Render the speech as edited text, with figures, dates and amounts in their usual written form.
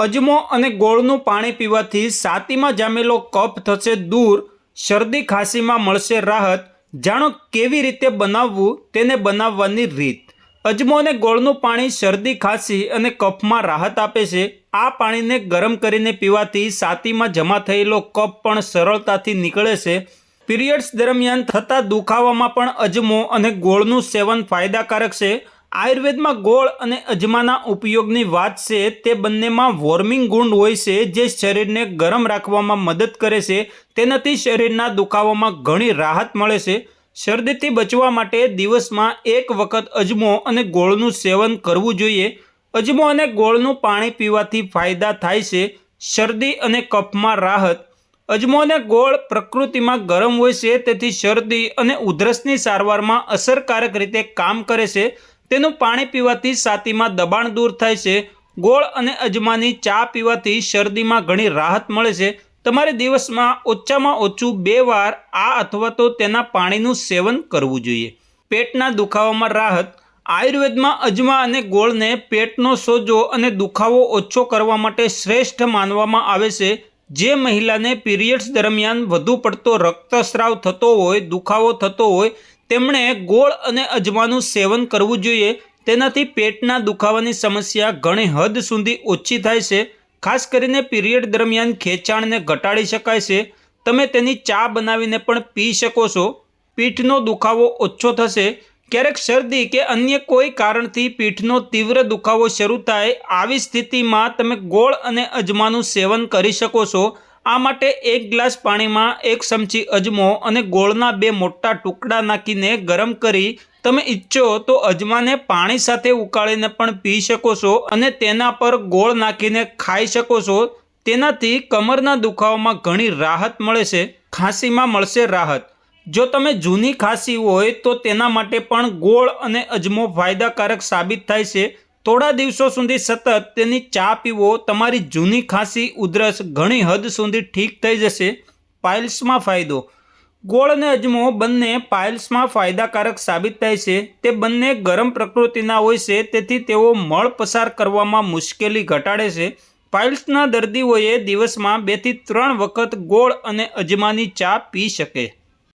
અજમો અને ગોળનું પાણી પીવાથી છાતીમાં જામેલો કફ થશે દૂર, શરદી ખાંસીમાં મળશે રાહત। જાણો કેવી રીતે બનાવવું તેને બનાવવાની રીત। અજમો અને ગોળનું પાણી શરદી ખાંસી અને કફમાં રાહત આપે છે। આ પાણીને ગરમ કરીને પીવાથી છાતીમાં જમા થયેલો કફ પણ સરળતાથી નીકળે છે। પીરિયડ્સ દરમિયાન થતા દુખાવામાં પણ અજમો અને ગોળનું સેવન ફાયદાકારક છે। આયુર્વેદમાં ગોળ અને અજમાના ઉપયોગની વાત છે તે બંનેમાં વોર્મિંગ ગુણ હોય છે જે શરીરને ગરમ રાખવામાં મદદ કરે છે। તેનાથી શરીરના દુખાવામાં ઘણી રાહત મળે છે। શરદીથી બચવા માટે દિવસમાં એક વખત અજમો અને ગોળનું સેવન કરવું જોઈએ। અજમો અને ગોળનું પાણી પીવાથી ફાયદા થાય છે। શરદી અને કફમાં રાહત। અજમો અને ગોળ પ્રકૃતિમાં ગરમ હોય છે, તેથી શરદી અને ઉધરસની સારવારમાં અસરકારક રીતે કામ કરે છે। તેનું પાણી પીવાથી છાતીમાં દબાણ દૂર થાય છે। ગોળ અને અજમાની ચા પીવાથી શરદીમાં ઘણી રાહત મળે છે। તમારે દિવસમાં ઓછામાં ઓછું 2 વાર આ અથવા તો તેના પાણીનું સેવન કરવું જોઈએ। પેટના દુખાવામાં રાહત। આયુર્વેદમાં અજમા અને ગોળને પેટનો સોજો અને દુખાવો ઓછો કરવા માટે શ્રેષ્ઠ માનવામાં આવે છે। જે મહિલાને પીરિયડ્સ દરમિયાન વધુ પડતો રક્તસ્રાવ થતો હોય, દુખાવો થતો હોય, તેમણે ગોળ અને અજમાનું સેવન કરવું જોઈએ। તેનાથી પેટના દુખાવાની સમસ્યા ઘણી હદ સુધી ઓછી થાય છે। ખાસ કરીને પીરિયડ દરમિયાન ખેંચાણને ઘટાડી શકાય છે। તમે તેની ચા બનાવીને પણ પી શકો છો। પીઠનો દુખાવો ઓછો થશે। ક્યારેક શરદી કે અન્ય કોઈ કારણથી પીઠનો તીવ્ર દુખાવો શરૂ થાય, આવી સ્થિતિમાં તમે ગોળ અને અજમાનું સેવન કરી શકો છો। આ માટે 1 ગ્લાસ પાણીમાં 1 ચમચી અજમો અને ગોળના 2 મોટા ટુકડા નાખીને ગરમ કરી તમે ઈચ્છો તો અજમાને પાણી સાથે ઉકાળીને પણ પી શકો છો અને તેના પર ગોળ નાખીને ખાઈ શકો છો। તેનાથી કમરના દુખાવામાં ઘણી રાહત મળે છે। ખાંસીમાં મળશે રાહત। જો તમે જૂની ખાંસી હોય તો તેના માટે પણ ગોળ અને અજમો ફાયદાકારક સાબિત થાય છે। થોડા દિવસો સુધી સતત તેની ચા પીવો, તમારી જૂની ખાંસી ઉધરસ ઘણી હદ સુધી ઠીક થઈ જશે। પાઇલ્સમાં ફાયદો। ગોળ અને અજમો બંને પાઇલ્સમાં ફાયદાકારક સાબિત થાય છે। તે બંને ગરમ પ્રકૃતિના હોય છે, તેથી તેઓ મળ પસાર કરવામાં મુશ્કેલી ઘટાડે છે। પાઇલ્સના દર્દીઓએ દિવસમાં 2 થી 3 વખત ગોળ અને અજમાની ચા પી શકે।